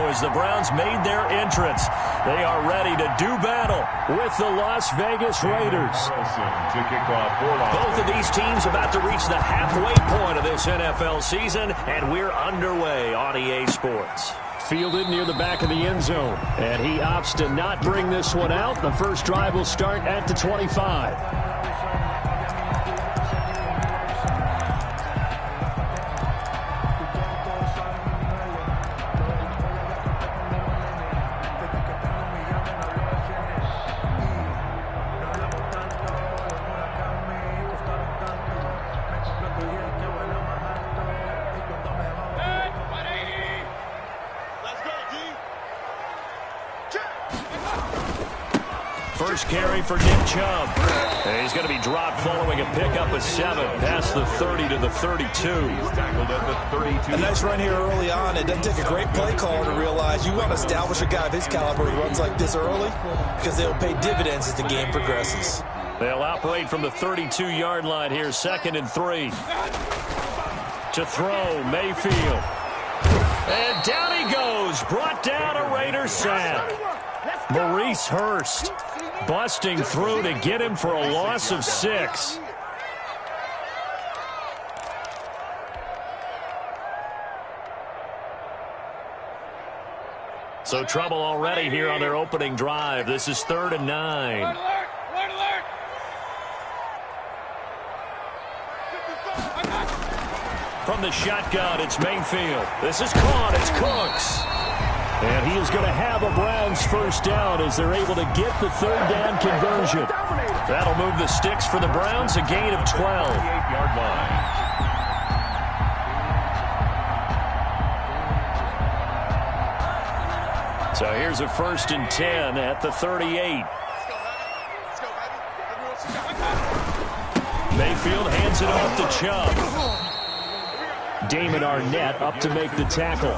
as the Browns made their entrance. They are ready to do battle with the Las Vegas Raiders. Both of these teams about to reach the halfway point of this NFL season, and we're underway on EA Sports. Fielded near the back of the end zone, and he opts to not bring this one out. The first drive will start at the 25. First carry for Nick Chubb. And he's going to be dropped following a pickup of 7 past the 30 to the 32. Tackled at the 32. A nice run here early on. It doesn't take a great play caller to realize you want to establish a guy of his caliber who runs like this early because they'll pay dividends as the game progresses. They'll operate from the 32-yard line here, 2nd and 3. To throw, Mayfield. And down he goes. Brought down a Raiders sack. Maurice Hurst busting through to get him for a loss of 6. So trouble already here on their opening drive. This is 3rd and 9. Alert, alert. From the shotgun, it's Mayfield. This is caught. It's Cooks. And he is going to have a Browns first down as they're able to get the 3rd down conversion. That'll move the sticks for the Browns, a gain of 12. 8-yard line. So here's a 1st and 10 at the 38. Mayfield hands it off to Chubb. Damon Arnett up to make the tackle.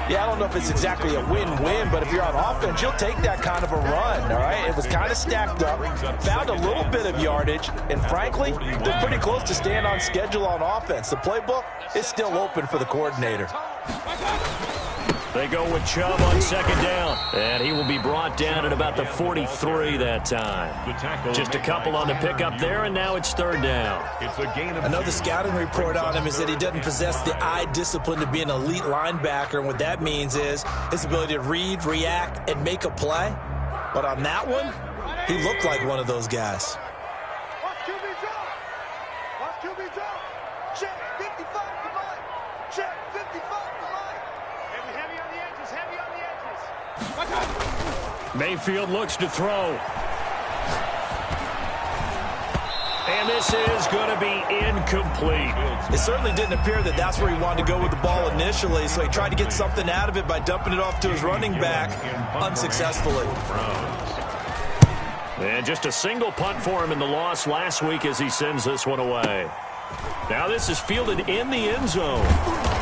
Yeah, I don't know if it's exactly a win-win, but if you're on offense, you'll take that kind of a run, all right? It was kind of stacked up, found a little bit of yardage, and frankly, they're pretty close to staying on schedule on offense. The playbook is still open for the coordinator. They go with Chubb on 2nd down, and he will be brought down at about the 43 that time. Just a couple on the pickup there, and now it's 3rd down. It's a gain of Another scouting report on him is that he doesn't possess the eye discipline to be an elite linebacker, and what that means is his ability to read, react, and make a play. But on that one, he looked like one of those guys. Watch QB drop. Watch QB drop. Check 55 to Mike. Check 55 to Mike. Heavy on the edges. Heavy on the edges. Watch out. Mayfield looks to throw. And this is going to be incomplete. It certainly didn't appear that that's where he wanted to go with the ball initially, so he tried to get something out of it by dumping it off to his running back unsuccessfully. And just a single punt for him in the loss last week as he sends this one away. Now this is fielded in the end zone.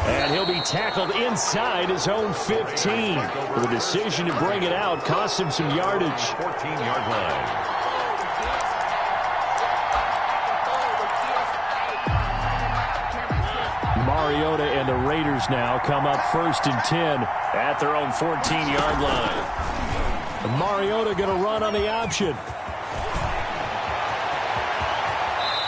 And he'll be tackled inside his own 15. The decision to bring it out cost him some yardage. 14-yard line. Mariota and the Raiders now come up 1st and 10 at their own 14-yard line. Mariota going to run on the option.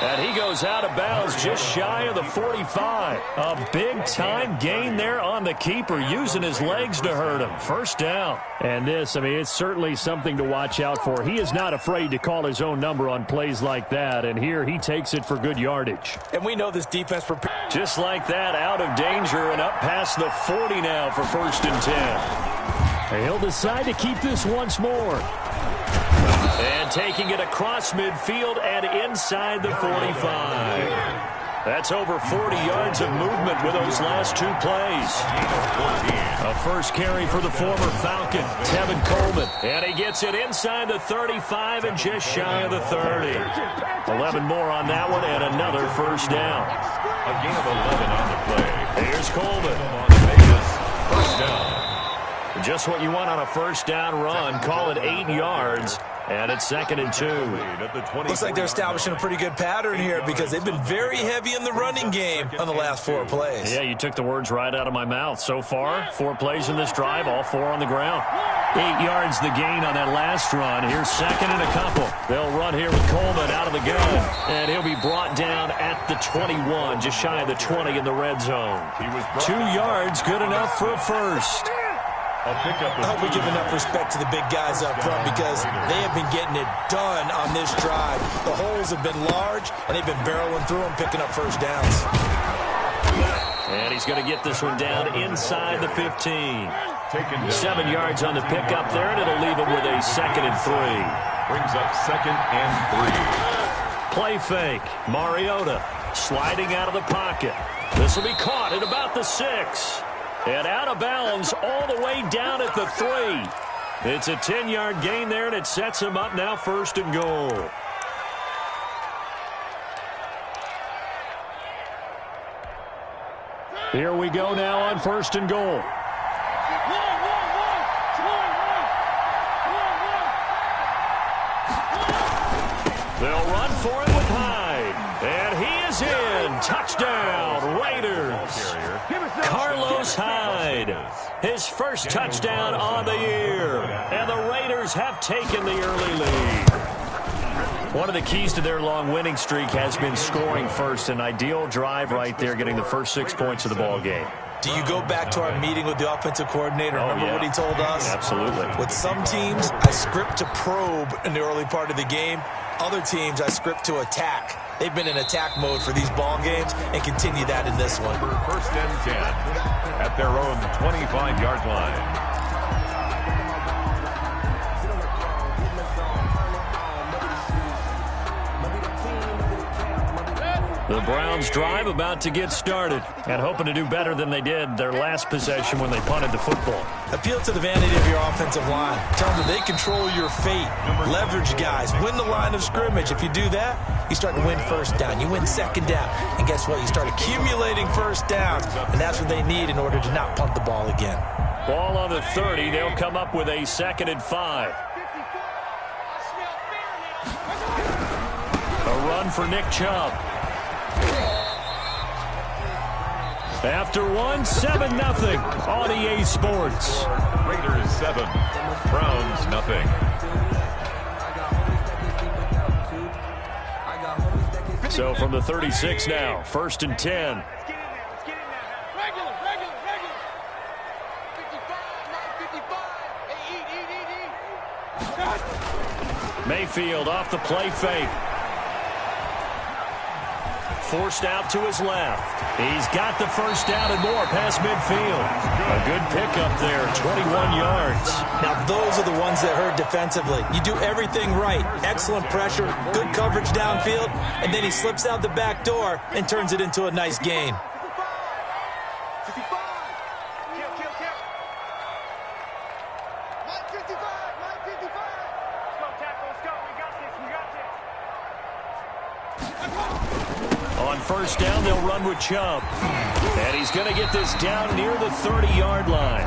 And he goes out of bounds just shy of the 45. A big-time gain there on the keeper, using his legs to hurt him. 1st down. And this, I mean, it's certainly something to watch out for. He is not afraid to call his own number on plays like that, and here he takes it for good yardage. And we know this defense prepared. Just like that, out of danger and up past the 40 now for 1st and 10. And he'll decide to keep this once more. And taking it across midfield and inside the 45. That's over 40 yards of movement with those last 2 plays. A first carry for the former Falcon, Tevin Coleman. And he gets it inside the 35 and just shy of the 30. 11 more on that one and another first down. A gain of 11 on the play. Here's Coleman. First down. Just what you want on a first down run. Call it 8 yards. And it's 2nd and 2. Looks like they're establishing a pretty good pattern here because they've been very heavy in the running game on the last 4 plays. Yeah, you took the words right out of my mouth. So far, 4 plays in this drive, all 4 on the ground. 8 yards the gain on that last run. Here's 2nd and a couple. They'll run here with Coleman out of the gun. And he'll be brought down at the 21, just shy of the 20 in the red zone. 2 yards, good enough for a first. I hope we give enough respect to the big guys up front because they have been getting it done on this drive. The holes have been large, and they've been barreling through them, picking up first downs. And he's going to get this one down inside the 15. 7 yards on the pickup there, and it'll leave him with a 2nd and 3. Brings up 2nd and 3. Play fake. Mariota sliding out of the pocket. This will be caught at about the 6. And out of bounds all the way down at the 3. It's a 10-yard gain there, and it sets him up now 1st and goal. Here we go now on 1st and goal. They'll run for it with Hyde. And he is in. Touchdown, Raiders. Carlos Hyde, his first touchdown on the year. And the Raiders have taken the early lead. One of the keys to their long winning streak has been scoring first. An ideal drive right there, getting the first 6 points of the ball game. Do you go back to our meeting with the offensive coordinator? Remember what he told us? Absolutely. With some teams, I script to probe in the early part of the game. Other teams, I script to attack. They've been in attack mode for these ball games and continue that in this one. 1st and 10 at their own 25-yard line. The Browns drive about to get started and hoping to do better than they did their last possession when they punted the football. Appeal to the vanity of your offensive line. Tell them that they control your fate. Leverage guys. Win the line of scrimmage. If you do that, you start to win first down. You win 2nd down. And guess what? You start accumulating first downs. And that's what they need in order to not punt the ball again. Ball on the 30. They'll come up with a 2nd and 5. A run for Nick Chubb. After 1, 7-0 on EA Sports. Raiders 7, Browns nothing. So from the 36 now, 1st and 10. Mayfield off the play fake. Forced out to his left. He's got the first down and more past midfield. A good pickup there, 21 yards. Now, those are the ones that hurt defensively. You do everything right. Excellent pressure, good coverage downfield, and then he slips out the back door and turns it into a nice gain. On 1st down, they'll run with Chubb. And he's going to get this down near the 30-yard line.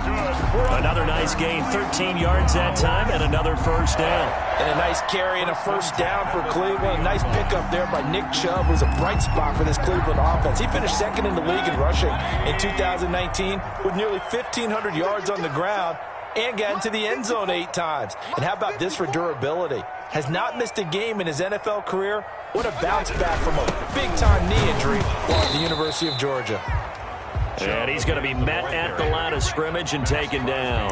Another nice gain, 13 yards that time, and another first down. And a nice carry and a first down for Cleveland. A nice pickup there by Nick Chubb, who's a bright spot for this Cleveland offense. He finished 2nd in the league in rushing in 2019 with nearly 1,500 yards on the ground and got into the end zone 8 times. And how about this for durability? Has not missed a game in his NFL career. What a bounce back from a big-time knee injury while at the University of Georgia. And he's going to be met at the line of scrimmage and taken down.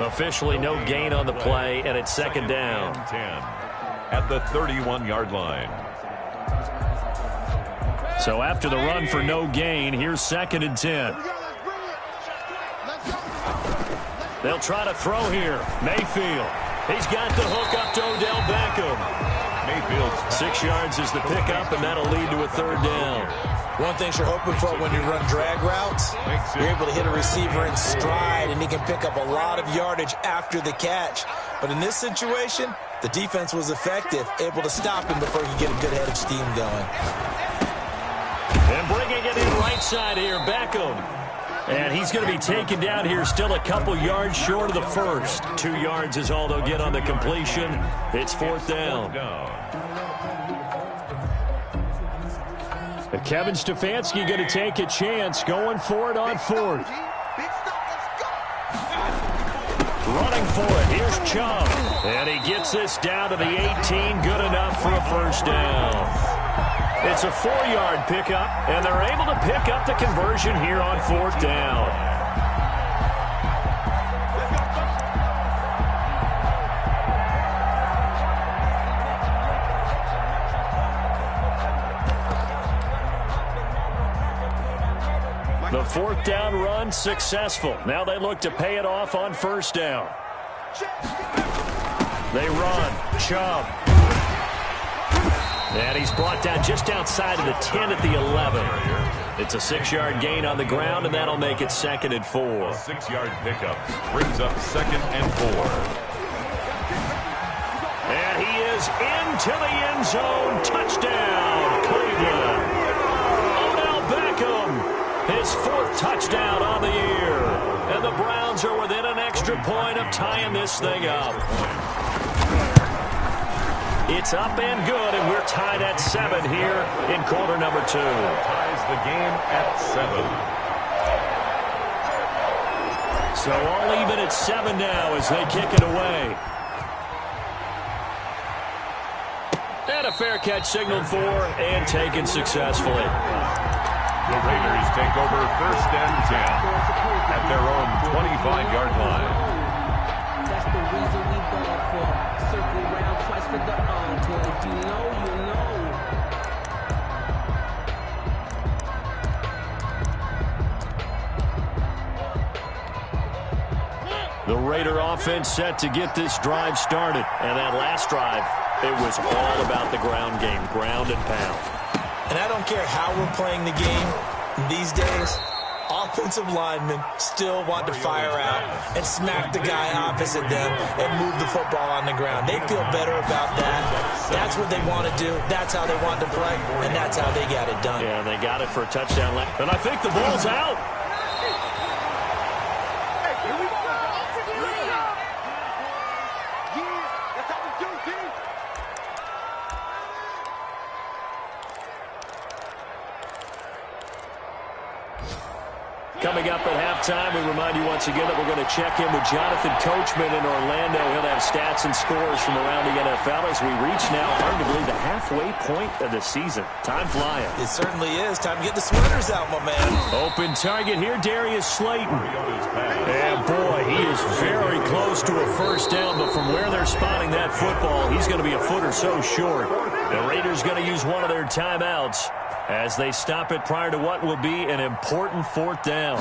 Officially no gain on the play, and it's 2nd down. 10 at the 31-yard line. So after the run for no gain, here's 2nd and 10. They'll try to throw here. Mayfield. He's got the hook up to Odell Beckham. Mayfield's 6 yards is the pickup, and that'll lead to a 3rd down. One thing you're hoping for when you run drag routes, you're able to hit a receiver in stride, and he can pick up a lot of yardage after the catch. But in this situation, the defense was effective, able to stop him before he could get a good head of steam going. And bringing it in right side here, Beckham. And he's going to be taken down here still a couple yards short of the first. 2 yards is all they'll get on the completion. It's 4th down. Kevin Stefanski going to take a chance, going for it on 4th. Running for it. Here's Chubb. And he gets this down to the 18. Good enough for a first down. It's a 4-yard pickup, and they're able to pick up the conversion here on 4th down. The 4th down run successful. Now they look to pay it off on 1st down. They run. Chubb. And he's brought down just outside of the 10 at the 11. It's a 6-yard gain on the ground, and that'll make it 2nd and 4. A 6-yard pickup brings up 2nd and 4. And he is into the end zone. Touchdown, Cleveland. Odell Beckham, his 4th touchdown on the year. And the Browns are within an extra point of tying this thing up. It's up and good, and we're tied at 7 here in quarter number 2. Ties the game at 7. So all even at 7 now as they kick it away. And a fair catch signaled for and taken successfully. The Raiders take over 1st and 10 at their own 25-yard line. That's the reason we ball for. Circle round twice for the encore. If you know, you know. The Raider offense set to get this drive started. And that last drive, it was all about the ground game, ground and pound. And I don't care how we're playing the game these days, offensive linemen still want to fire out and smack the guy opposite them and move the football on the ground. They feel better about that. That's what they want to do. That's how they want to play, and that's how they got it done. Yeah, they got it for a touchdown. And I think the ball's out. Coming up at halftime, we remind you once again that we're going to check in with Jonathan Coachman in Orlando. He'll have stats and scores from around the NFL as we reach now, arguably, the halfway point of the season. Time flying. It certainly is. Time to get the sweaters out, my man. Open target here, Darius Slayton. And boy, he is very close to a first down, but from where they're spotting that football, he's going to be a foot or so short. The Raiders going to use one of their timeouts as they stop it prior to what will be an important 4th down.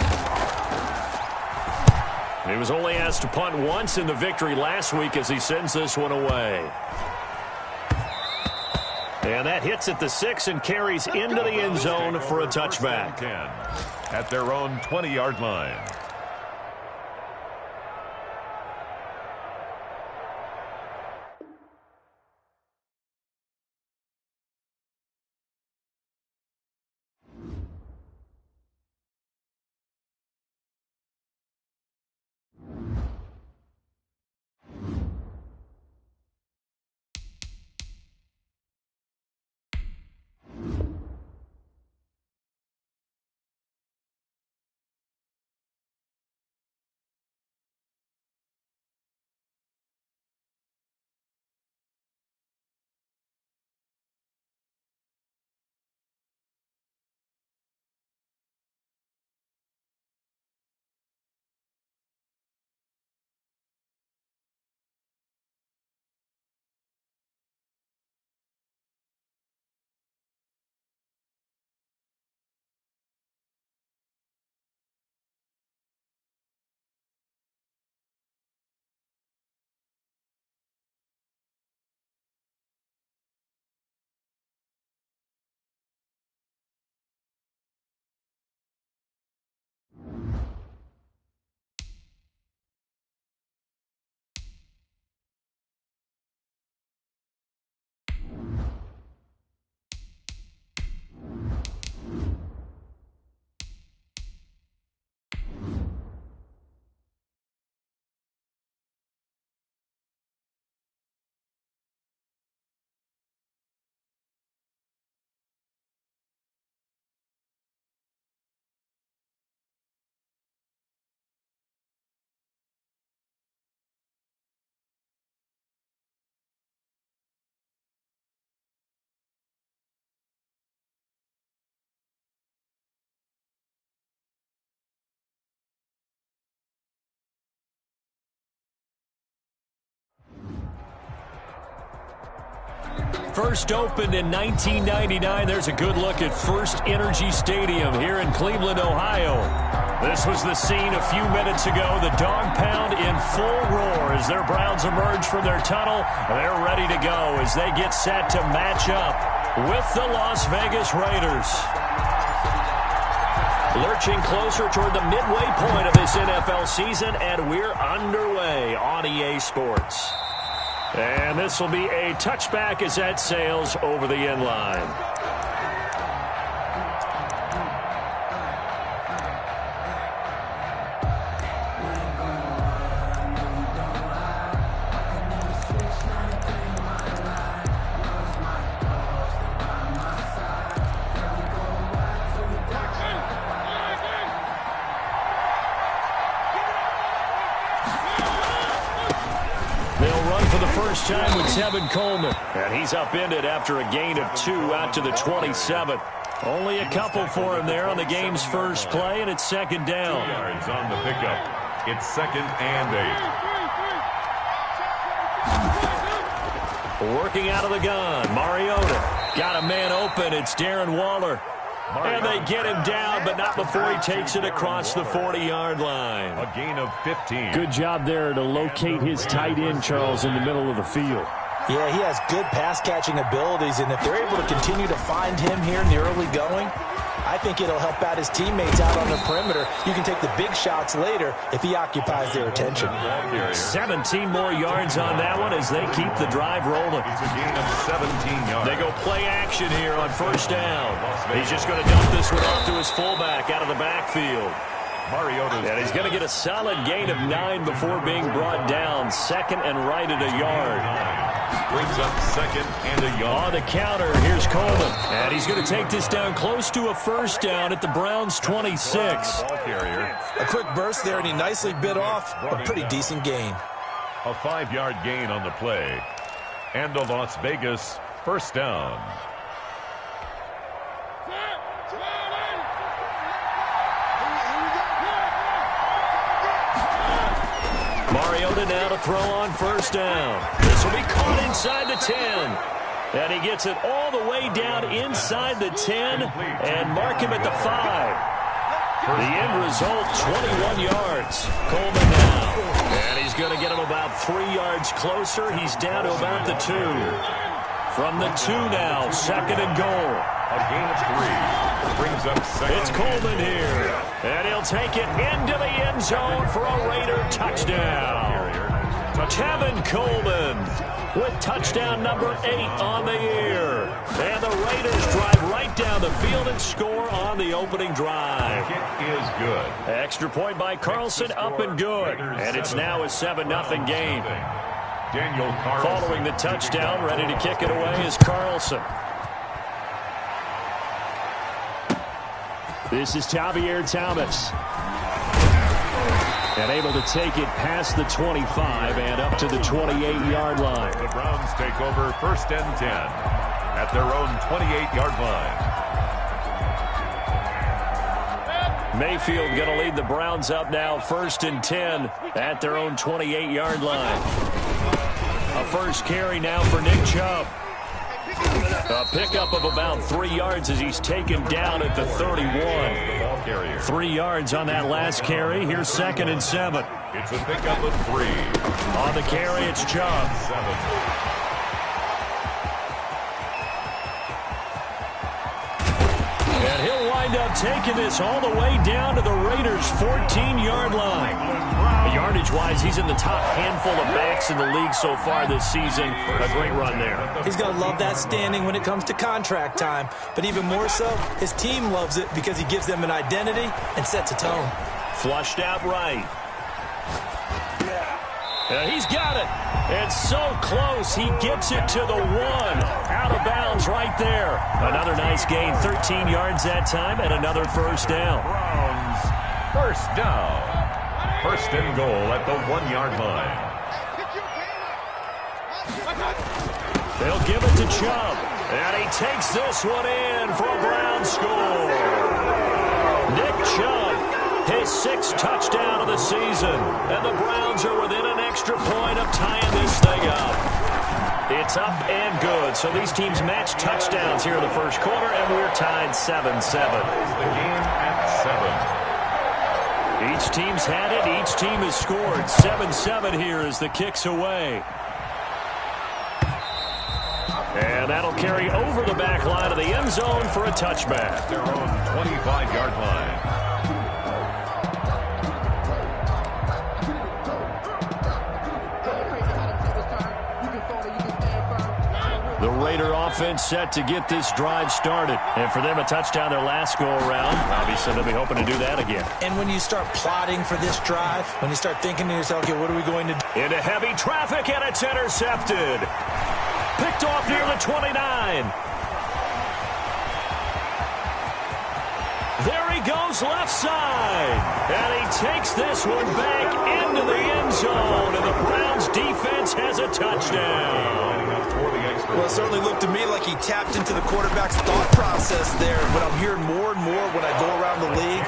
He was only asked to punt once in the victory last week as he sends this one away. And that hits at the 6 and carries into the end zone for a touchback. At their own 20-yard line. first opened in 1999. There's a good look at First Energy Stadium here in Cleveland, Ohio. This was the scene a few minutes ago. The dog pound in full roar as their Browns emerge from their tunnel. They're ready to go as they get set to match up with the Las Vegas Raiders. Lurching closer toward the midway point of this NFL season, and we're underway on EA Sports. And this will be a touchback as that sails over the end line. Time with Tevin Coleman. And he's upended after a gain of 2 out to the 27. Only a couple for him there on the game's first play, and it's second down. 2 yards on the pickup. It's 2nd and 8. Working out of the gun, Mariota. Got a man open. It's Darren Waller. And they get him down, but not before he takes it across the 40-yard line. A gain of 15. Good job there to locate his tight end, Charles, in the middle of the field. Yeah, he has good pass-catching abilities, and if they're able to continue to find him here in the early going, I think it'll help out his teammates out on the perimeter. You can take the big shots later if he occupies their attention. 17 more yards on that one as they keep the drive rolling. It's a gain of 17 yards. They go play action here on first down. He's just going to dump this one off to his fullback out of the backfield. Mariota's. And he's going to get a solid gain of 9 before being brought down. 2nd and right at a yard. Brings up 2nd and a yard. On the counter, here's Coleman. And he's going to take this down close to a first down at the Browns' 26. A quick burst there, and he nicely bit off a pretty decent gain. A 5-yard gain on the play. And a Las Vegas first down. Mariota now to throw on first down. This will be caught inside the 10. And he gets it all the way down inside the 10 and mark him at the 5. The end result, 21 yards. Coleman now. And he's going to get him about 3 yards closer. He's down to about the 2. From the 2 now, 2nd and goal. A gain of 3. Brings up 2nd. It's Coleman here. And he'll take it into the end zone for a Raider touchdown. Tevin Coleman with touchdown number 8 on the year. And the Raiders drive right down the field and score on the opening drive. Kick is good. Extra point by Carlson, up and good. And it's now a 7-0 game. Daniel Carlson. Following the touchdown, ready to kick it away is Carlson. This is Javier Thomas. And able to take it past the 25 and up to the 28-yard line. The Browns take over 1st and 10 at their own 28-yard line. Mayfield going to lead the Browns up now 1st and 10 at their own 28-yard line. A first carry now for Nick Chubb. A pickup of about 3 yards as he's taken down at the 31. 3 yards on that last carry. Here's 2nd and 7. It's a pickup of 3. On the carry, it's Chubb. 7. And he'll wind up taking this all the way down to the Raiders' 14-yard line. Yardage-wise, he's in the top handful of backs in the league so far this season. A great run there. He's going to love that standing when it comes to contract time. But even more so, his team loves it because he gives them an identity and sets a tone. Flushed out right. And he's got it. It's so close. He gets it to the 1. Out of bounds right there. Another nice gain. 13 yards that time and another first down. Browns first down. 1st and goal at the 1-yard line. They'll give it to Chubb. And he takes this one in for a Brown score. Nick Chubb, his 6th touchdown of the season. And the Browns are within an extra point of tying this thing up. It's It's up and good. So these teams match touchdowns here in the first quarter, and we're tied 7-7. The game at 7. Each team's had it. Each team has scored. 7-7 here as the kick's away. And that'll carry over the back line of the end zone for a touchback. Their own 25-yard line. The Raider offense set to get this drive started. And for them, a touchdown their last go-around. Obviously, they'll be hoping to do that again. And when you start plotting for this drive, when you start thinking to yourself, okay, what are we going to do? Into heavy traffic, and it's intercepted. Picked off near the 29. There he goes left side. And he takes this one back into the end zone. And the Browns defense has a touchdown. Well, it certainly looked to me like he tapped into the quarterback's thought process there. But I'm hearing more and more when I go around the league,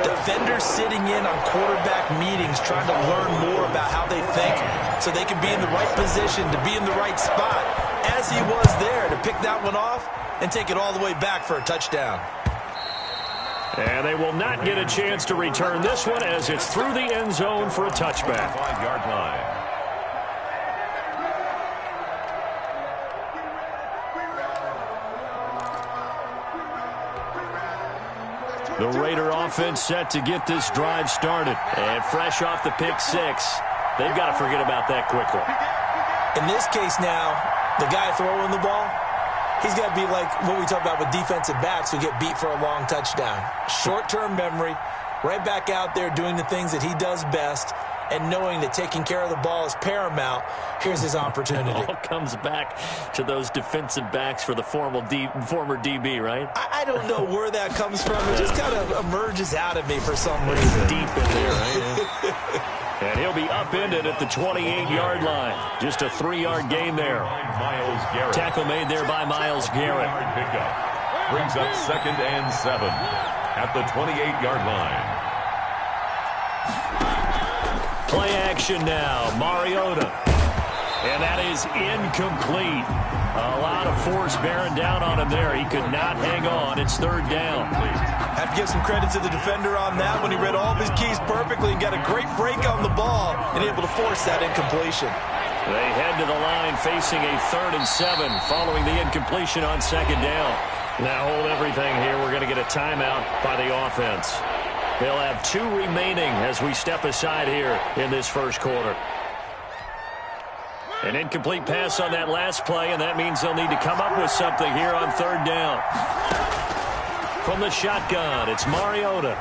defenders sitting in on quarterback meetings trying to learn more about how they think so they can be in the right position to be in the right spot, as he was there to pick that one off and take it all the way back for a touchdown. And they will not get a chance to return this one as it's through the end zone for a touchback. 5-yard line. The Raider offense set to get this drive started. And fresh off the pick six, they've got to forget about that quickly. In this case now, the guy throwing the ball, he's got to be like what we talk about with defensive backs who get beat for a long touchdown. Short-term memory, right back out there doing the things that he does best, and knowing that taking care of the ball is paramount. Here's his opportunity. It all comes back to those defensive backs for the former DB, right? I don't know where that comes from. It just kind of emerges out of me for some reason. Deep in there, right? And he'll be upended at the 28-yard line. Just a 3-yard gain there. Myles Garrett. Tackle made there by Myles Garrett. Pickup. Brings up 2nd and 7 at the 28-yard line. Play action now. Mariota. And that is incomplete. A lot of force bearing down on him there. He could not hang on. It's 3rd down. Have to give some credit to the defender on that when he read all of his keys perfectly and got a great break on the ball and able to force that incompletion. They head to the line facing a 3rd and 7 following the incompletion on 2nd down. Now hold everything here. We're going to get a timeout by the offense. They'll have 2 remaining as we step aside here in this first quarter. An incomplete pass on that last play, and that means they'll need to come up with something here on 3rd down. From the shotgun, it's Mariota.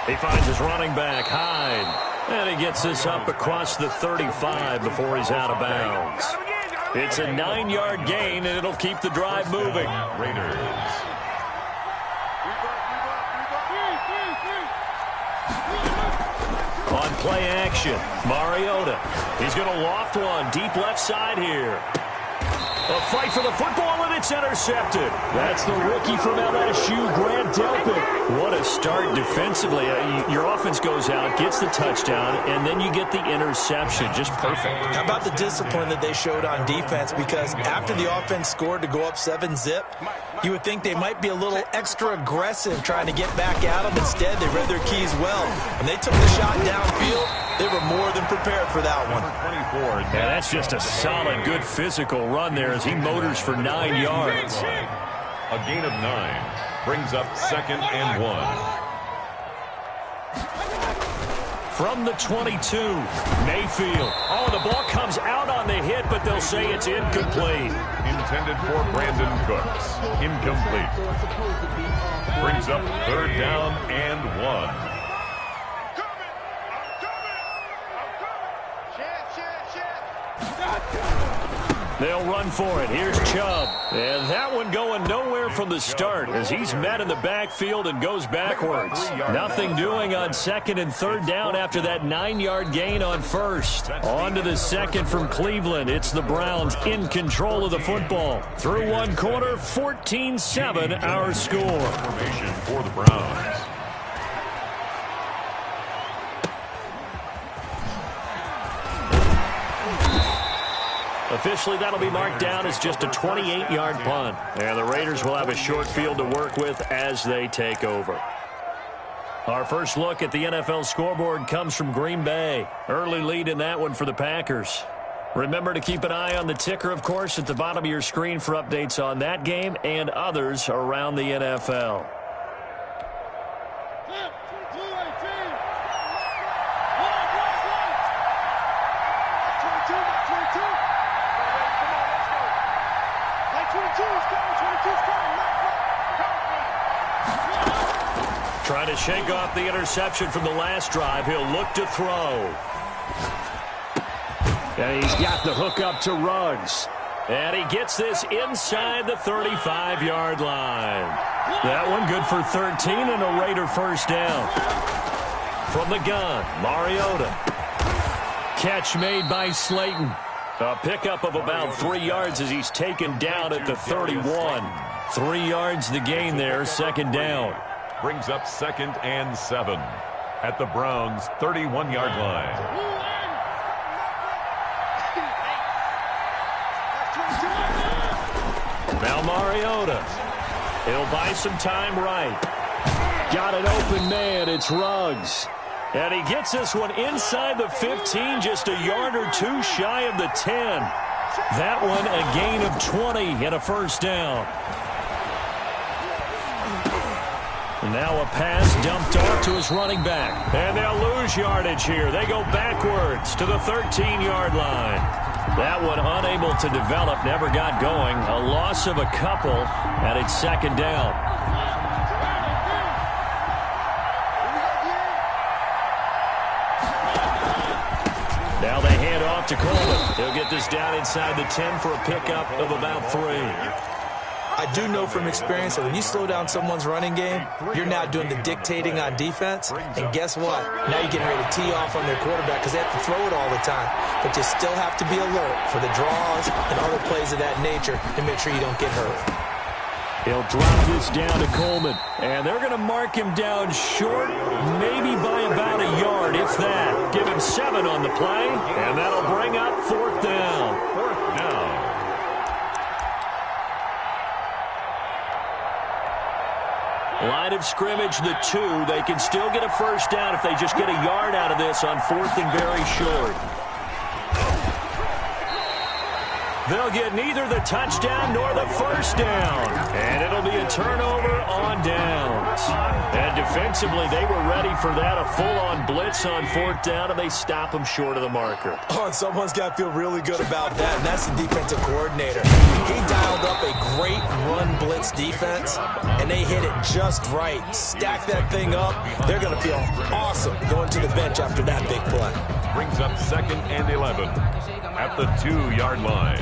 He finds his running back, Hyde. And he gets this up across the 35 before he's out of bounds. It's a 9-yard gain, and it'll keep the drive moving. Raiders. On play action, Mariota. He's going to loft one deep left side here. A fight for the football, and it's intercepted. That's the rookie from LSU, Grant Delpit. What a start defensively. Your offense goes out, gets the touchdown, and then you get the interception. Just perfect. How about the discipline that they showed on defense? Because after the offense scored to go up 7-zip, you would think they might be a little extra aggressive trying to get back at them. Instead, they read their keys well. When they took the shot downfield, they were more than prepared for that one. 24. Yeah, that's just a solid, good physical run there as he motors for 9 yards. A gain of 9 brings up 2nd and 1. From the 22, Mayfield. Oh, the ball comes out on the hit, but they'll say it's incomplete. Intended for Brandon Cooks. Incomplete. Brings up 3rd down and 1. They'll run for it. Here's Chubb. And that one going nowhere from the start as he's met in the backfield and goes backwards. Nothing doing on 2nd and 3rd down after that 9-yard gain on 1st. On to the 2nd from Cleveland. It's the Browns in control of the football. Through 1 quarter, 14-7 our score. Formation for the Browns. Officially, that'll be marked down as just a 28-yard punt. And the Raiders will have a short field to work with as they take over. Our first look at the NFL scoreboard comes from Green Bay. Early lead in that one for the Packers. Remember to keep an eye on the ticker, of course, at the bottom of your screen for updates on that game and others around the NFL. Trying to shake off the interception from the last drive. He'll look to throw. And he's got the hook up to Ruggs. And he gets this inside the 35-yard line. That one good for 13 and a Raider first down. From the gun, Mariota. Catch made by Slayton. A pickup of about 3 yards as he's taken down at the 31. 3 yards the gain there, second down. Brings up 2nd and 7 at the Browns' 31-yard line. Now Mariota. He'll buy some time right. Got an open man. It's Ruggs. And he gets this one inside the 15, just a yard or two shy of the 10. That one a gain of 20 and a first down. Now a pass dumped off to his running back. And they'll lose yardage here. They go backwards to the 13-yard line. That one unable to develop, never got going. A loss of a couple, and it's second down. Now they hand off to Coleman. He'll get this down inside the 10 for a pickup of about 3. I do know from experience that when you slow down someone's running game, you're now doing the dictating on defense. And guess what? Now you're getting ready to tee off on their quarterback because they have to throw it all the time. But you still have to be alert for the draws and other plays of that nature to make sure you don't get hurt. He'll drop this down to Coleman. And they're going to mark him down short, maybe by about a yard, if that. Give him 7 on the play, and that'll bring up 4th down. 4th down. Line of scrimmage, the 2. They can still get a first down if they just get a yard out of this on 4th and very short. They'll get neither the touchdown nor the first down. And it'll be a turnover on downs. And defensively, they were ready for that. A full-on blitz on 4th down, and they stop them short of the marker. Oh, and someone's got to feel really good about that, and that's the defensive coordinator. He dialed up a great run blitz defense, and they hit it just right. Stack that thing up. They're going to feel awesome going to the bench after that big play. Brings up 2nd and 11 at the 2-yard line.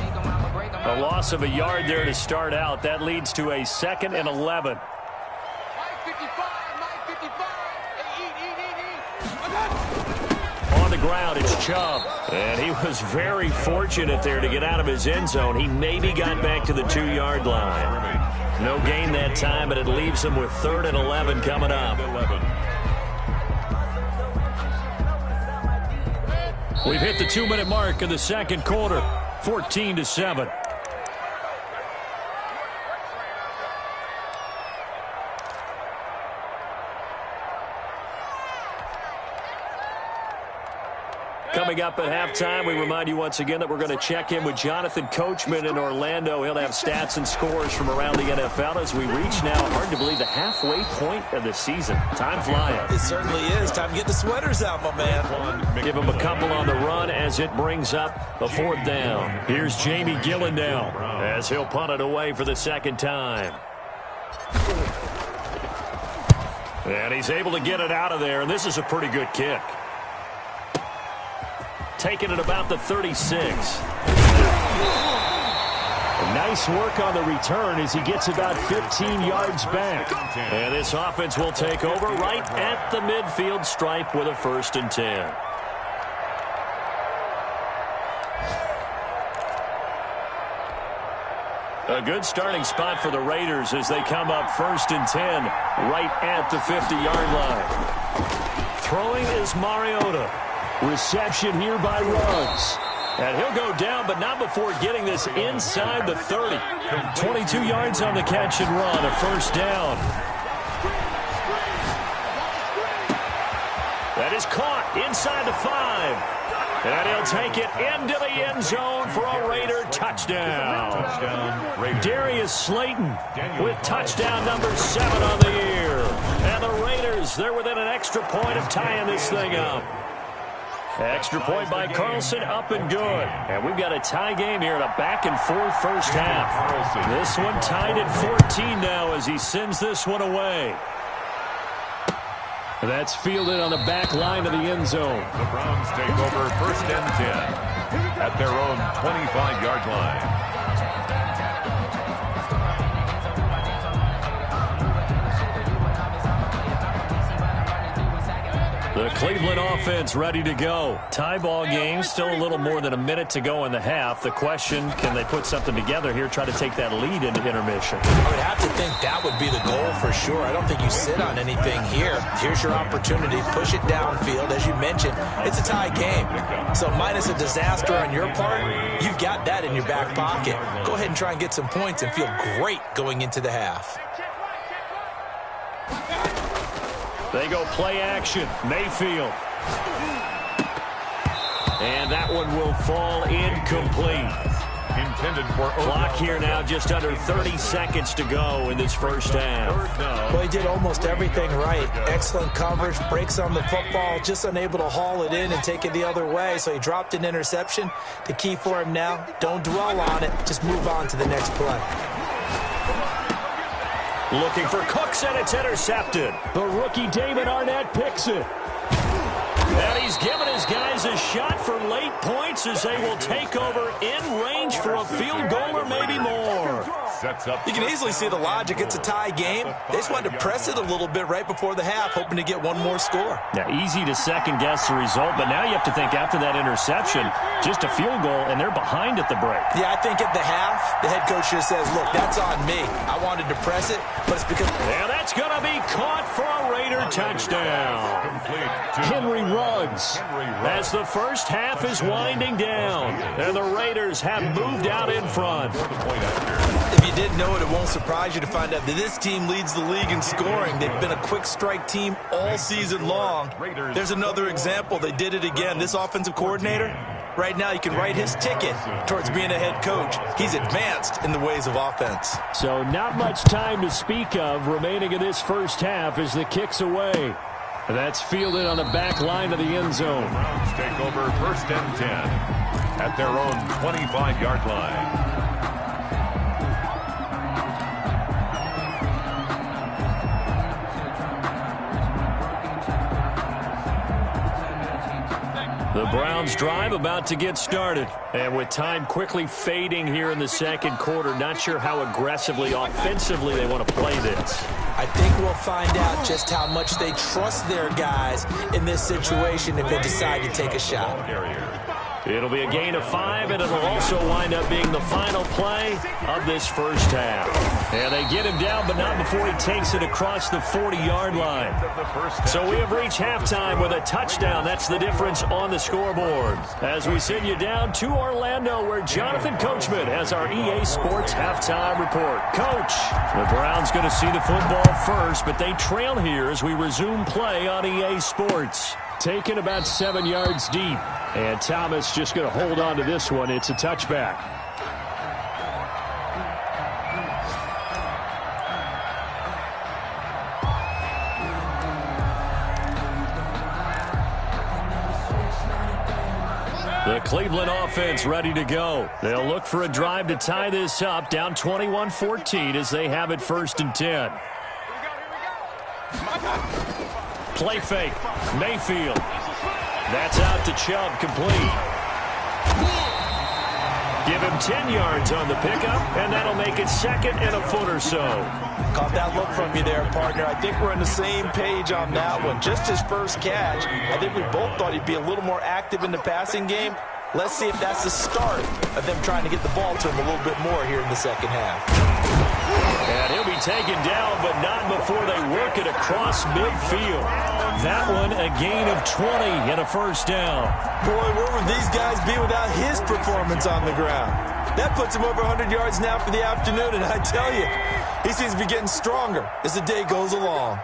A loss of a yard there to start out. That leads to a 2nd and 11. On the ground, it's Chubb. And he was very fortunate there to get out of his end zone. He maybe got back to the 2-yard line. No gain that time, but it leaves him with 3rd and 11 coming up. We've hit the 2-minute mark in the second quarter. 14-7. Coming up at halftime, we remind you once again that we're going to check in with Jonathan Coachman in Orlando. He'll have stats and scores from around the NFL as we reach now, hard to believe, the halfway point of the season. Time flying. It certainly is. Time to get the sweaters out, my man. Give him a couple on the run as it brings up a 4th down. Here's Jamie Gillen now as he'll punt it away for the second time. And he's able to get it out of there, and this is a pretty good kick. Taking it about the 36. Nice work on the return as he gets about 15 yards back. And this offense will take over right at the midfield stripe with a 1st and 10. A good starting spot for the Raiders as they come up 1st and 10 right at the 50-yard line. Throwing is Mariota. Reception here by Ruggs. And he'll go down, but not before getting this inside the 30. 22 yards on the catch and run, a first down. That is caught inside the 5. And he'll take it into the end zone for a Raider touchdown. Darius Slayton with touchdown number 7 on the year. And the Raiders, they're within an extra point of tying this thing up. Extra point by Carlson, up and good. And we've got a tie game here in a back-and-forth first half. This one tied at 14 now as he sends this one away. That's fielded on the back line of the end zone. The Browns take over first and 10 at their own 25-yard line. The Cleveland offense ready to go. Tie ball game, still a little more than a minute to go in the half. The question, can they put something together here, try to take that lead into intermission? I would have to think that would be the goal for sure. I don't think you sit on anything here. Here's your opportunity. Push it downfield. As you mentioned, it's a tie game. So minus a disaster on your part, you've got that in your back pocket. Go ahead and try and get some points and feel great going into the half. They go play action. Mayfield. And that one will fall incomplete. Intended for clock here now, just under 30 seconds to go in this first half. Well, he did almost everything right. Excellent coverage, breaks on the football, just unable to haul it in and take it the other way. So he dropped an interception. The key for him now, don't dwell on it. Just move on to the next play. Looking for Cooks, and it's intercepted. The rookie Damon Arnett picks it. And he's given his guys a shot for late points as they will take over in range for a field goal or maybe more. You can easily see the logic. It's a tie game. They just wanted to press it a little bit right before the half, hoping to get one more score. Yeah, easy to second-guess the result, but now you have to think after that interception, just a field goal, and they're behind at the break. Yeah, I think at the half, the head coach just says, look, that's on me. I wanted to press it, but it's because... And that's going to be caught for a Raider touchdown. Henry Ruggs, as the first half is winding down, and the Raiders have moved out in front. If you didn't know it, it won't surprise you to find out that this team leads the league in scoring. They've been a quick strike team all season long. There's another example. They did it again. This offensive coordinator, right now you can write his ticket towards being a head coach. He's advanced in the ways of offense. So not much time to speak of remaining in this first half as the kick's away. That's fielded on the back line of the end zone. Browns take over first and 10 at their own 25-yard line. The Browns drive about to get started. And with time quickly fading here in the second quarter, not sure how aggressively, offensively they want to play this. I think we'll find out just how much they trust their guys in this situation if they decide to take a shot. It'll be a gain of 5, and it'll also wind up being the final play of this first half. And they get him down, but not before he takes it across the 40-yard line. So we have reached halftime with a touchdown. That's the difference on the scoreboard. As we send you down to Orlando, where Jonathan Coachman has our EA Sports halftime report. Coach, the Browns going to see the football first, but they trail here as we resume play on EA Sports. Taken about 7 yards deep. And Thomas just going to hold on to this one. It's a touchback. The Cleveland offense ready to go. They'll look for a drive to tie this up, down 21-14 as they have it first and 10. Play fake. Mayfield. That's out to Chubb, complete. Give him 10 yards on the pickup, and that'll make it second and a foot or so. Caught that look from you there, partner. I think we're on the same page on that one. Just his first catch. I think we both thought he'd be a little more active in the passing game. Let's see if that's the start of them trying to get the ball to him a little bit more here in the second half. And he'll be taken down, but not before they work it across midfield. That one, a gain of 20 and a first down. Boy, where were these guys be without his performance on the ground? That puts him over 100 yards now for the afternoon, and I tell you, he seems to be getting stronger as the day goes along.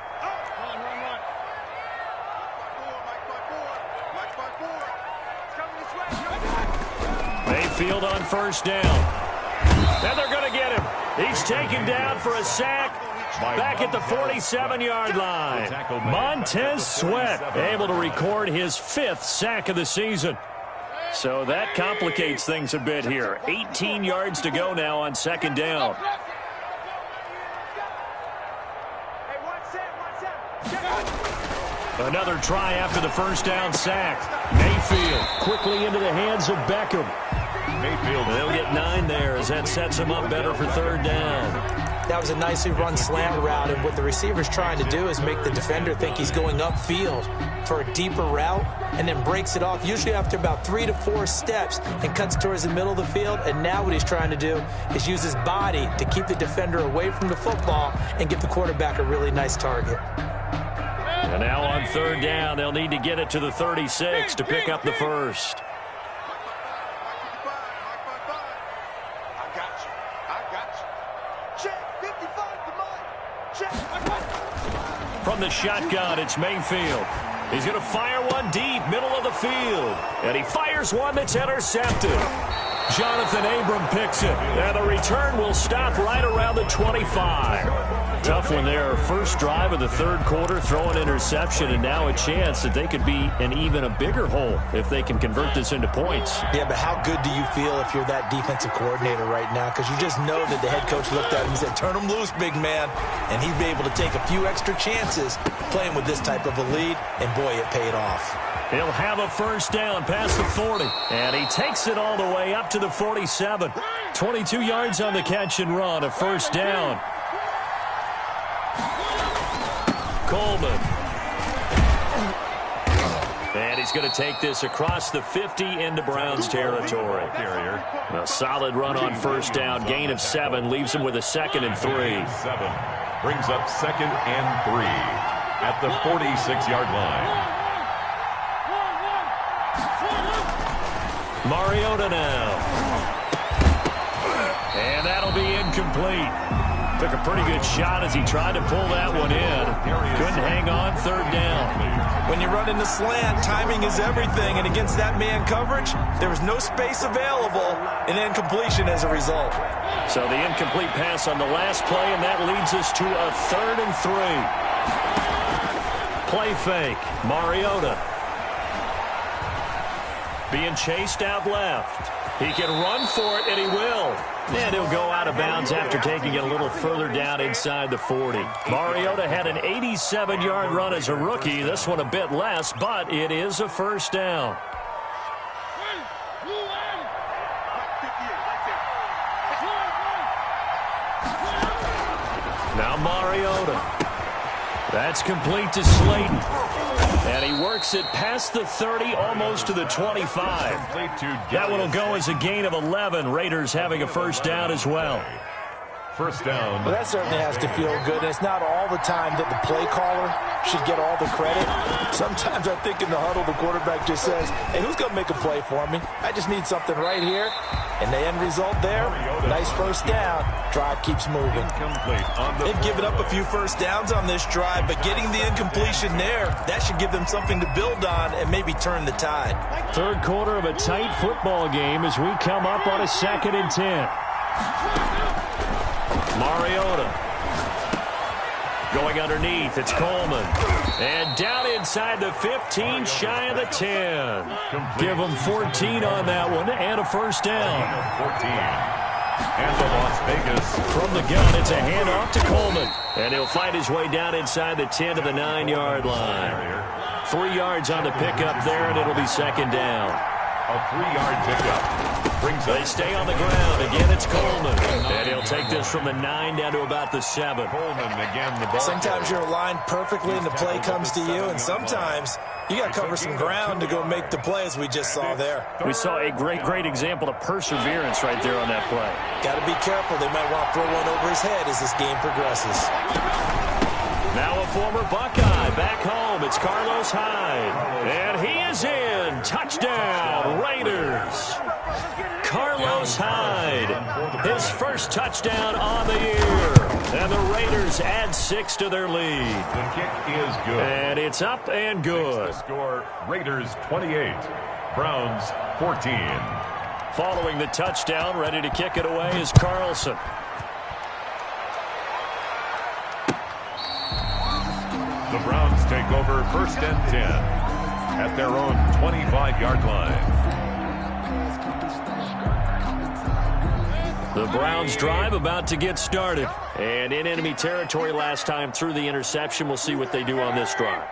Mayfield on first down. And they're going to get him. He's taken down for a sack back at the 47-yard line. Montez Sweat able to record his 5th sack of the season. So that complicates things a bit here. 18 yards to go now on second down. Another try after the first down sack. Mayfield quickly into the hands of Beckham. They'll get 9 there as that sets him up better for third down. That was a nicely run slant route, and what the receiver's trying to do is make the defender think he's going upfield for a deeper route and then breaks it off, usually after about 3 to 4 steps, and cuts towards the middle of the field. And now what he's trying to do is use his body to keep the defender away from the football and give the quarterback a really nice target. And now on third down, they'll need to get it to the 36 to pick up the first. From the shotgun, it's Mayfield. He's going to fire one deep, middle of the field. And he fires one that's intercepted. Jonathan Abram picks it. And the return will stop right around the 25. Tough one there. First drive of the third quarter, throw an interception, and now a chance that they could be in even a bigger hole if they can convert this into points. Yeah, but how good do you feel if you're that defensive coordinator right now? Because you just know that the head coach looked at him and said, turn him loose, big man. And he'd be able to take a few extra chances playing with this type of a lead, and boy, it paid off. He'll have a first down past the 40, and he takes it all the way up to the 47. 22 yards on the catch and run, a first down. Coleman. And he's going to take this across the 50 into Browns territory. A solid run on first down. Gain of 7 leaves him with a 2nd and 3. 7 brings up 2nd and 3 at the 46-yard line. Mariota now. And that'll be incomplete. Took a pretty good shot as he tried to pull that one in. Couldn't hang on, third down. When you run in the slant, timing is everything, and against that man coverage, there was no space available, and incompletion as a result. So the incomplete pass on the last play, and that leads us to a 3rd and 3. Play fake, Mariota. Being chased out left. He can run for it, and he will. And he'll go out of bounds after taking it a little further down inside the 40. Mariota had an 87-yard run as a rookie. This one a bit less, but it is a first down. Now Mariota. That's complete to Slayton. And he works it past the 30, almost to the 25. That one will go as a gain of 11. Raiders having a first down as well. First down. Well, that certainly has to feel good. And it's not all the time that the play caller should get all the credit. Sometimes I think in the huddle, the quarterback just says, hey, who's going to make a play for me? I just need something right here. And the end result there, nice first down. Drive keeps moving. They've given up a few first downs on this drive, but getting the incompletion there, that should give them something to build on and maybe turn the tide. Third quarter of a tight football game as we come up on a 2nd and 10. Mariota. Going underneath, it's Coleman. And down inside the 15, shy of the 10. Give them 14 on that one, and a first down. 14. And the Las Vegas. From the gun, it's a handoff to Coleman. And he'll fight his way down inside the 10 to the 9-yard line. 3 yards on the pickup there, and it'll be second down. A 3-yard pickup. They stay on the ground. Again, it's Coleman. And he'll take this from the 9 down to about the 7. Coleman again, the ball. Sometimes you're aligned perfectly and the play comes to you, and sometimes you got to cover some ground to go make the play, as we just saw there. We saw a great example of perseverance right there on that play. Got to be careful. They might want to throw one over his head as this game progresses. Now a former Buckeye back home. It's Carlos Hyde. And he is in. Touchdown, Raiders. Raiders. Carlos Hyde, his first touchdown on the year. And the Raiders add 6 to their lead. The kick is good. And it's up and good. Makes the score, Raiders 28, Browns 14. Following the touchdown, ready to kick it away is Carlson. The Browns take over 1st and 10 at their own 25-yard line. The Browns drive about to get started. And in enemy territory last time through the interception. We'll see what they do on this drive.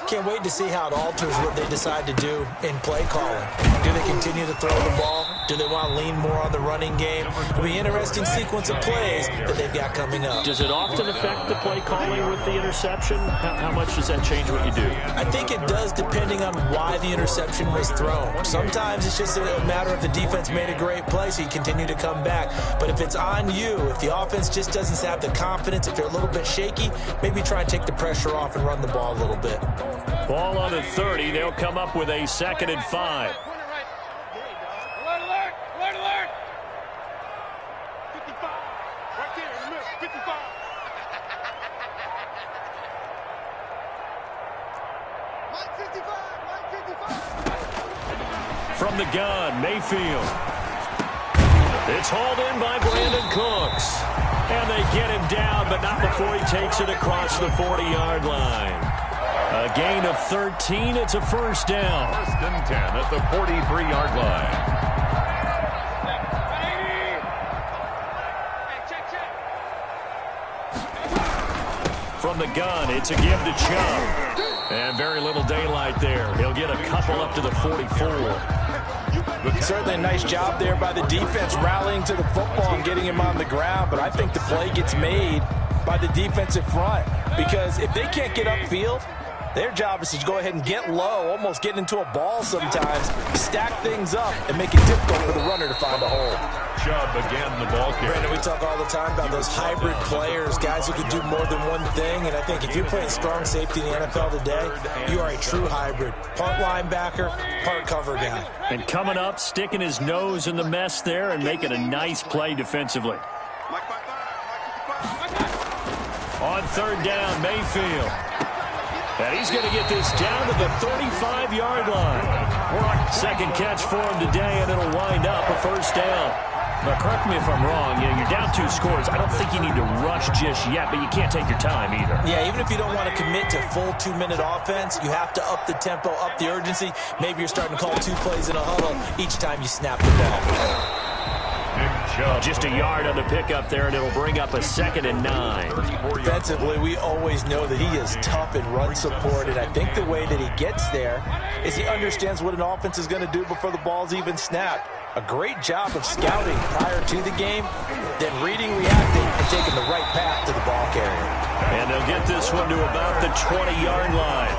Can't wait to see how it alters what they decide to do in play calling. Do they continue to throw the ball? Do they want to lean more on the running game? It'll be an interesting sequence of plays that they've got coming up. Does it often affect the play calling with the interception? How much does that change what you do? I think it does, depending on why the interception was thrown. Sometimes it's just a matter of the defense made a great play, so you continue to come back. But if it's on you, if the offense just doesn't have the confidence, if they're a little bit shaky, maybe try and take the pressure off and run the ball a little bit. Ball on the 30. They'll come up with a 2nd and 5. Alert, alert, alert, alert. 55. Right there in the middle. 55. Mike 55. Mike 55. From the gun, Mayfield. It's hauled in by Brandon Cooks. And they get him down, but not before he takes it across the 40-yard line. A gain of 13. It's a 1st down. 1st and 10 at the 43-yard line. From the gun, it's a give to Chubb. And very little daylight there. He'll get a couple up to the 44. Certainly a nice job there by the defense rallying to the football and getting him on the ground, but I think the play gets made by the defensive front because if they can't get upfield, their job is to go ahead and get low, almost get into a ball sometimes, stack things up, and make it difficult for the runner to find a hole. Chubb again, the ball carrier. Brandon, we talk all the time about those hybrid players, guys who can do more than one thing, and I think if you're playing strong safety in the NFL today, you are a true hybrid. Part linebacker, part cover guy. And coming up, sticking his nose in the mess there and making a nice play defensively. On 3rd down, Mayfield. And he's going to get this down to the 35-yard line. 2nd catch for him today, and it'll wind up a 1st down. But correct me if I'm wrong, you're down 2 scores. I don't think you need to rush just yet, but you can't take your time either. Yeah, even if you don't want to commit to full 2-minute offense, you have to up the tempo, up the urgency. Maybe you're starting to call 2 plays in a huddle each time you snap the ball. Just a yard on the pickup there, and it'll bring up a 2nd and 9. Defensively, we always know that he is tough in run support, and I think the way that he gets there is he understands what an offense is going to do before the ball's even snapped. A great job of scouting prior to the game, then reading, reacting, and taking the right path to the ball carrier. And they'll get this one to about the 20-yard line.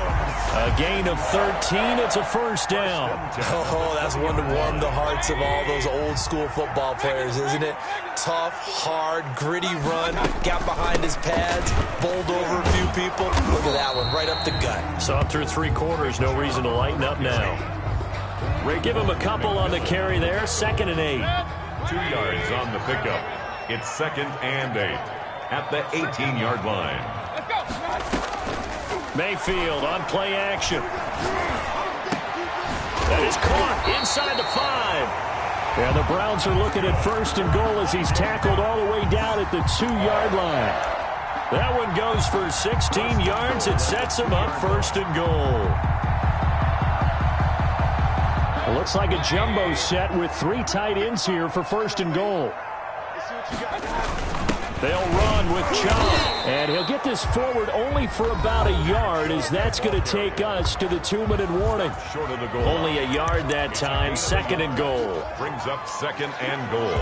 A gain of 13. It's a 1st down. Oh, that's one to warm the hearts of all those old-school football players, isn't it? Tough, hard, gritty run. Got behind his pads, bowled over a few people. Look at that one, right up the gut. Saw through 3 quarters. No reason to lighten up now. Give him a couple on the carry there. 2nd and 8. 2 yards on the pickup. It's 2nd and 8 at the 18-yard line. Let's go. Mayfield on play action. That is caught inside the 5. And the Browns are looking at 1st and goal as he's tackled all the way down at the 2-yard line. That one goes for 16 yards. It sets him up 1st and goal. It looks like a jumbo set with 3 tight ends here for 1st and goal. They'll run with Chubb, and he'll get this forward only for about a yard, as that's going to take us to the 2-minute warning. Short of the goal. Only a yard that time. 2nd and goal. Brings up 2nd and goal.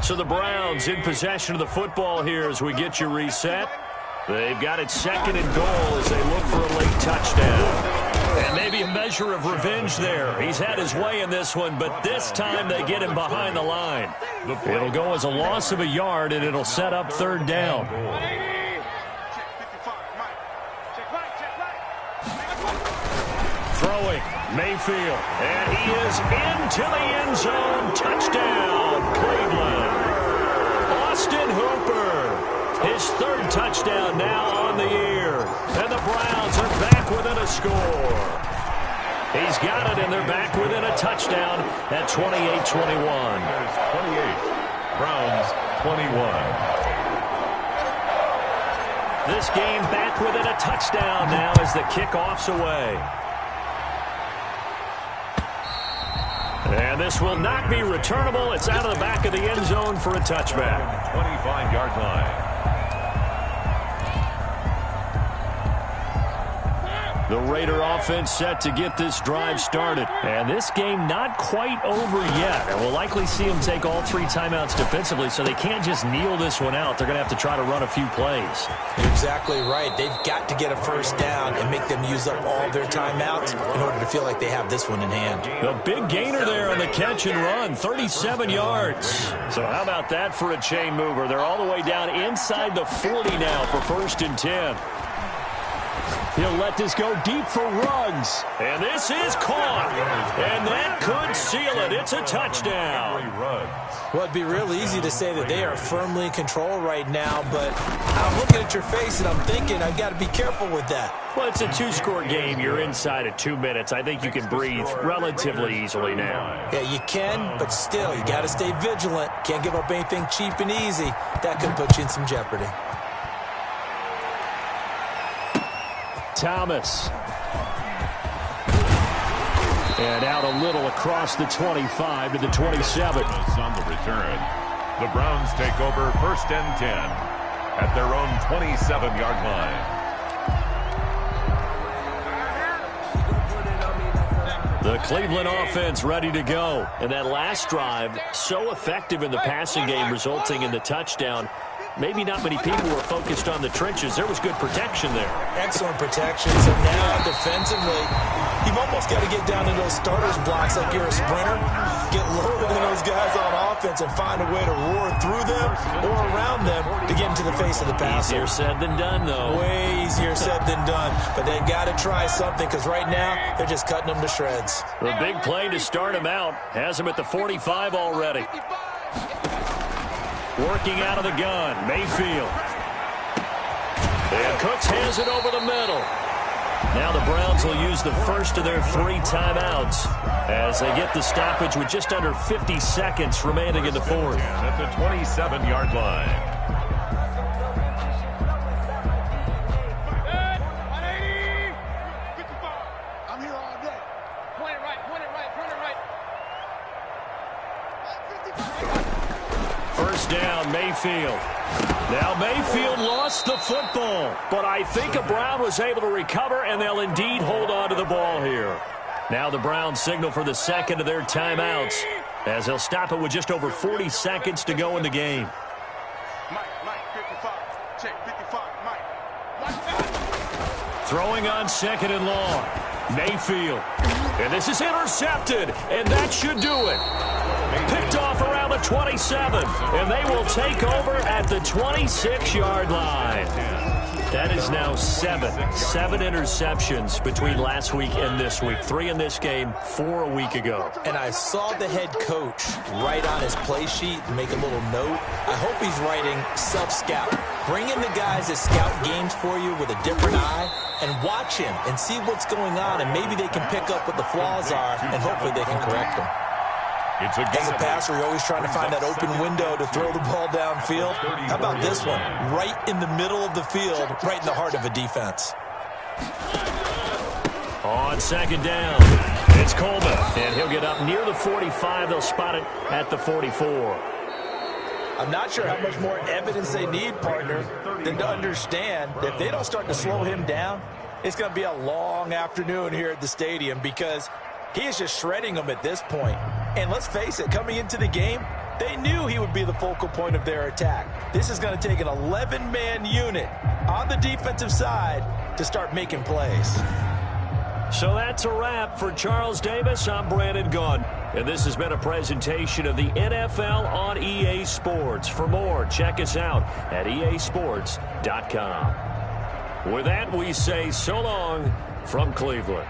So the Browns in possession of the football here as we get you reset. They've got it 2nd and goal as they look for a late touchdown. And maybe a measure of revenge there. He's had his way in this one, but this time they get him behind the line. It'll go as a loss of a yard, and it'll set up 3rd down. Throwing, Mayfield. And he is into the end zone. Touchdown, Cleveland. Austin Hooper, his third touchdown now on the year. And the Browns are back within a score. He's got it, and they're back within a touchdown at 28-21. 28. Browns 21. This game back within a touchdown now as the kickoff's away. And this will not be returnable. It's out of the back of the end zone for a touchback. 25-yard line. The Raider offense set to get this drive started. And this game not quite over yet. And we'll likely see them take all 3 timeouts defensively, so they can't just kneel this one out. They're going to have to try to run a few plays. You're exactly right. They've got to get a first down and make them use up all their timeouts in order to feel like they have this one in hand. The big gainer there on the catch and run, 37 yards. So how about that for a chain mover? They're all the way down inside the 40 now for 1st and 10. He'll let this go deep for Ruggs. And this is caught. And that could seal it. It's a touchdown. Well, it'd be real easy to say that they are firmly in control right now, but I'm looking at your face and I'm thinking I've got to be careful with that. Well, it's a 2-score game. You're inside at 2 minutes. I think you can breathe relatively easily now. Yeah, you can, but still, you got to stay vigilant. Can't give up anything cheap and easy. That could put you in some jeopardy. Thomas. And out a little across the 25 to the 27. On the return. The Browns take over 1st and 10 at their own 27-yard line. The Cleveland offense ready to go. And that last drive, so effective in the passing game, resulting in the touchdown. Maybe not many people were focused on the trenches. There was good protection there. Excellent protection. So now defensively, you've almost got to get down into those starters blocks like you're a sprinter. Get loaded in those guys on offense and find a way to roar through them or around them to get into the face of the passer. Easier said than done, though. Way easier said than done. But they've got to try something because right now they're just cutting them to shreds. The big play to start him out has him at the 45 already. Working out of the gun, Mayfield. And Cooks hands it over the middle. Now the Browns will use the first of their 3 timeouts as they get the stoppage with just under 50 seconds remaining in the 4th. At the 27-yard line. Down Mayfield. Now Mayfield lost the football, but I think a Brown was able to recover, and they'll indeed hold on to the ball here. Now the Browns signal for the second of their timeouts as they'll stop it with just over 40 seconds to go in the game. Throwing on 2nd and long. Mayfield. And this is intercepted, and that should do it. Picked off around the 27, and they will take over at the 26-yard line. That is now 7 interceptions between last week and this week. 3 in this game, 4 a week ago. And I saw the head coach write on his play sheet and make a little note. I hope he's writing self-scout. Bring in the guys that scout games for you with a different eye and watch him and see what's going on, and maybe they can pick up what the flaws are, and hopefully they can correct them. As a passer, you're always trying to find that open window to throw the ball downfield. How about this one? Right in the middle of the field, right in the heart of a defense. On 2nd down, it's Coleman, and he'll get up near the 45. They'll spot it at the 44. I'm not sure how much more evidence they need, partner, than to understand that if they don't start to slow him down, it's going to be a long afternoon here at the stadium because he is just shredding them at this point. And let's face it, coming into the game, they knew he would be the focal point of their attack. This is going to take an 11-man unit on the defensive side to start making plays. So that's a wrap for Charles Davis. I'm Brandon Gunn. And this has been a presentation of the NFL on EA Sports. For more, check us out at easports.com. With that, we say so long from Cleveland.